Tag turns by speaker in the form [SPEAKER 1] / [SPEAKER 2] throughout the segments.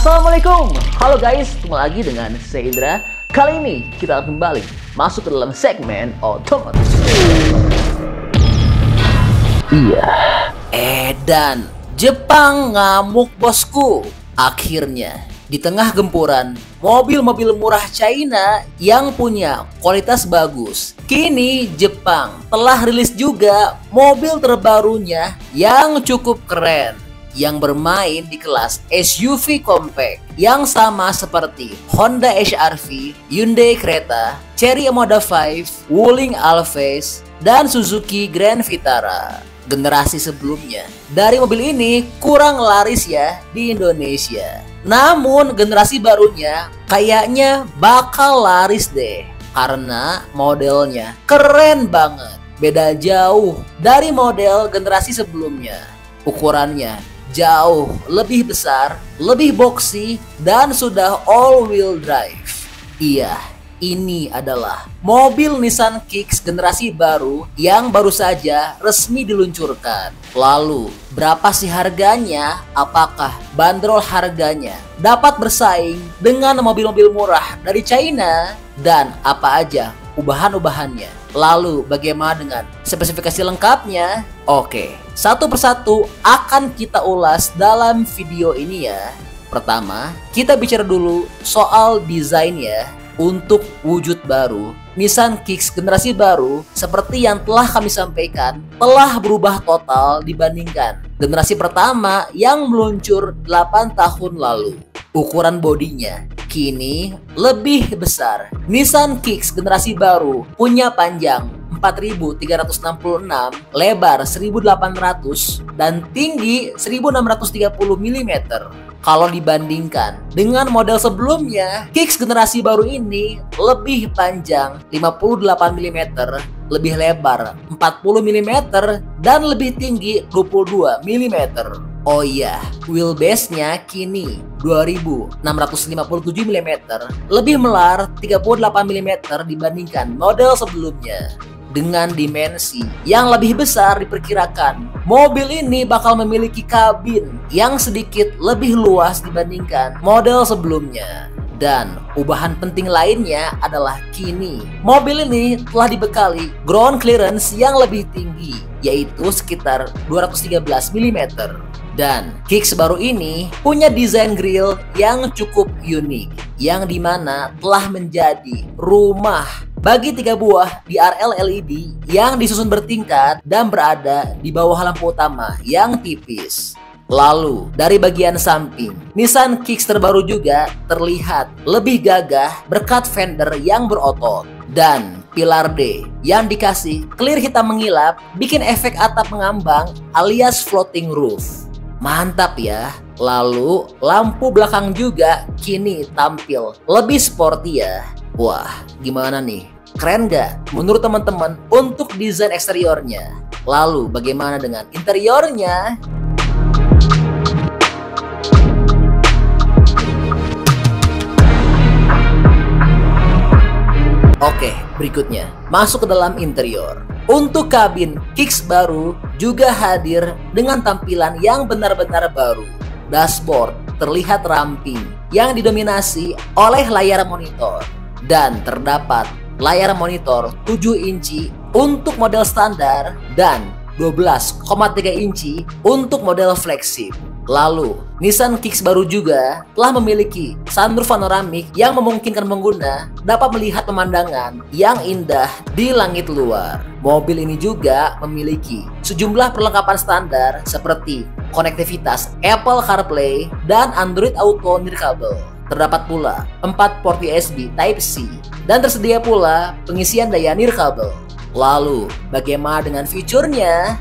[SPEAKER 1] Assalamualaikum, halo guys, ketemu lagi dengan saya Indra. Kali ini kita akan kembali masuk ke dalam segmen otomotif. Iya, edan Jepang ngamuk bosku. Akhirnya di tengah gempuran mobil-mobil murah China yang punya kualitas bagus, kini Jepang telah rilis juga mobil terbarunya yang cukup keren, yang bermain di kelas SUV compact yang sama seperti Honda HR-V, Hyundai Creta, Chery Moda 5, Wuling Alphaz, dan Suzuki Grand Vitara. Generasi sebelumnya dari mobil ini kurang laris ya di Indonesia. Namun generasi barunya kayaknya bakal laris deh, karena modelnya keren banget. Beda jauh dari model generasi sebelumnya. Ukurannya jauh lebih besar, lebih boxy, dan sudah all-wheel drive. Iya, ini adalah mobil Nissan Kicks generasi baru yang baru saja resmi diluncurkan. Lalu, berapa sih harganya? Apakah bandrol harganya dapat bersaing dengan mobil-mobil murah dari China? Dan apa aja ubahan-ubahannya? Lalu bagaimana dengan spesifikasi lengkapnya? Oke, satu persatu akan kita ulas dalam video ini ya. Pertama, kita bicara dulu soal desain ya. Untuk wujud baru, Nissan Kicks generasi baru seperti yang telah kami sampaikan telah berubah total dibandingkan generasi pertama yang meluncur 8 tahun lalu. Ukuran bodinya kini lebih besar. Nissan Kicks generasi baru punya panjang 4.366, lebar 1.800, dan tinggi 1.630 mm. Kalau dibandingkan dengan model sebelumnya, Kicks generasi baru ini lebih panjang 58 mm, lebih lebar 40 mm, dan lebih tinggi 22 mm. Oh iya, wheelbase-nya kini 2657 mm, lebih melar 38 mm dibandingkan model sebelumnya. Dengan dimensi yang lebih besar, diperkirakan mobil ini bakal memiliki kabin yang sedikit lebih luas dibandingkan model sebelumnya. Dan ubahan penting lainnya adalah kini mobil ini telah dibekali ground clearance yang lebih tinggi, yaitu sekitar 213 mm. Dan Kicks baru ini punya desain grill yang cukup unik, yang dimana telah menjadi rumah bagi 3 buah DRL LED yang disusun bertingkat dan berada di bawah lampu utama yang tipis. Lalu dari bagian samping, Nissan Kicks terbaru juga terlihat lebih gagah berkat fender yang berotot. Dan pilar D yang dikasih clear hitam mengilap bikin efek atap mengambang alias floating roof. Mantap ya. Lalu lampu belakang juga kini tampil lebih sporty ya. Wah, gimana nih? Keren gak menurut teman-teman untuk desain eksteriornya? Lalu bagaimana dengan interiornya? Oke, berikutnya masuk ke dalam interior. Untuk kabin Kicks baru juga hadir dengan tampilan yang benar-benar baru. Dashboard terlihat ramping yang didominasi oleh layar monitor, dan terdapat layar monitor 7 inci untuk model standar dan 12,3 inci untuk model flagship. Lalu, Nissan Kicks baru juga telah memiliki sunroof panoramik yang memungkinkan pengguna dapat melihat pemandangan yang indah di langit luar. Mobil ini juga memiliki sejumlah perlengkapan standar seperti konektivitas Apple CarPlay dan Android Auto nirkabel. Terdapat pula 4 port USB Type-C dan tersedia pula pengisian daya nirkabel. Lalu, bagaimana dengan fiturnya?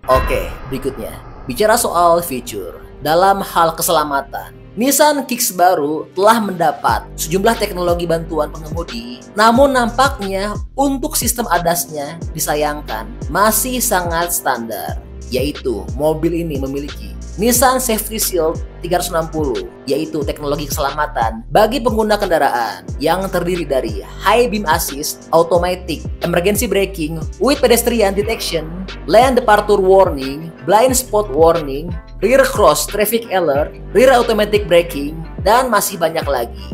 [SPEAKER 1] Oke, berikutnya bicara soal fitur. Dalam hal keselamatan, Nissan Kicks baru telah mendapat sejumlah teknologi bantuan pengemudi. Namun nampaknya untuk sistem ADAS-nya disayangkan masih sangat standar, yaitu mobil ini memiliki Nissan Safety Shield 360, yaitu teknologi keselamatan bagi pengguna kendaraan yang terdiri dari High Beam Assist, Automatic Emergency Braking with Pedestrian Detection, Lane Departure Warning, Blind Spot Warning, Rear Cross Traffic Alert, Rear Automatic Braking, dan masih banyak lagi.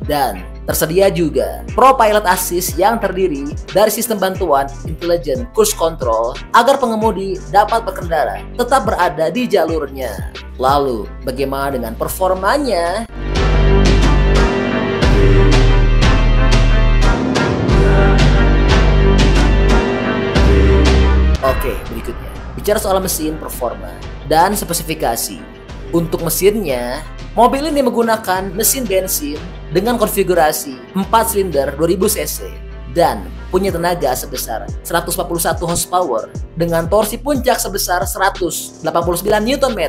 [SPEAKER 1] Dan tersedia juga Pro Pilot Assist yang terdiri dari sistem bantuan Intelligent Cruise Control agar pengemudi dapat berkendara tetap berada di jalurnya. Lalu, bagaimana dengan performanya? Oke, berikutnya. Bicara soal mesin, performa, dan spesifikasi. Untuk mesinnya, mobil ini menggunakan mesin bensin dengan konfigurasi 4 silinder 2000 cc dan punya tenaga sebesar 141 horsepower dengan torsi puncak sebesar 189 Nm.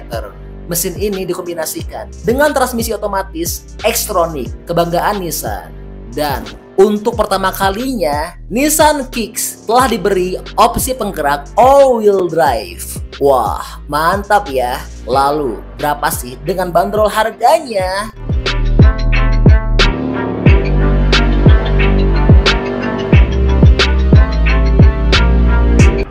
[SPEAKER 1] Mesin ini dikombinasikan dengan transmisi otomatis Xtronic kebanggaan Nissan. Dan untuk pertama kalinya, Nissan Kicks telah diberi opsi penggerak all-wheel drive. Wah, mantap ya. Lalu, berapa sih dengan bandrol harganya?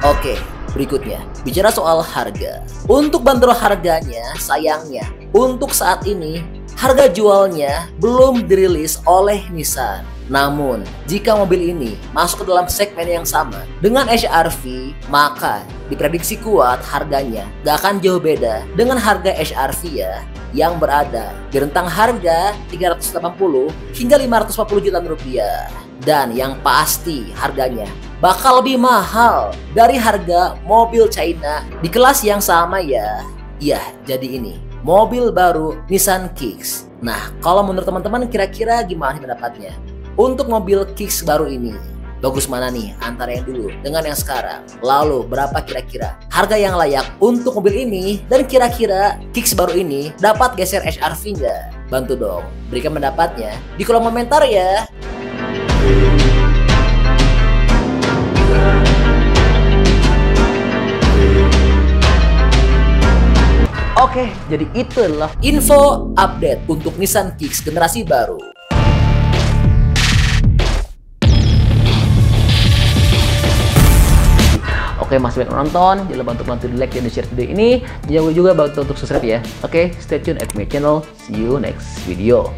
[SPEAKER 1] Oke, berikutnya. Bicara soal harga. Untuk bandrol harganya, sayangnya, untuk saat ini, harga jualnya belum dirilis oleh Nissan. Namun, jika mobil ini masuk ke dalam segmen yang sama dengan HRV, maka diprediksi kuat harganya gak akan jauh beda dengan harga HRV ya, yang berada di rentang harga 380 hingga 540 juta rupiah. Dan yang pasti harganya bakal lebih mahal dari harga mobil China di kelas yang sama ya. Iya, jadi ini mobil baru Nissan Kicks. Nah, kalau menurut teman-teman kira-kira gimana pendapatnya? Untuk mobil Kicks baru ini, bagus mana nih antara yang dulu dengan yang sekarang? Lalu berapa kira-kira harga yang layak untuk mobil ini? Dan kira-kira Kicks baru ini dapat geser HRV nggak? Bantu dong, berikan pendapatnya di kolom komentar ya. Oke, jadi itu adalah info update untuk Nissan Kicks generasi baru. Oke, masih banyak menonton, jangan lupa untuk bantu di like dan di share video ini. Jangan lupa juga bantu untuk subscribe ya. Oke, stay tune at my channel. See you next video.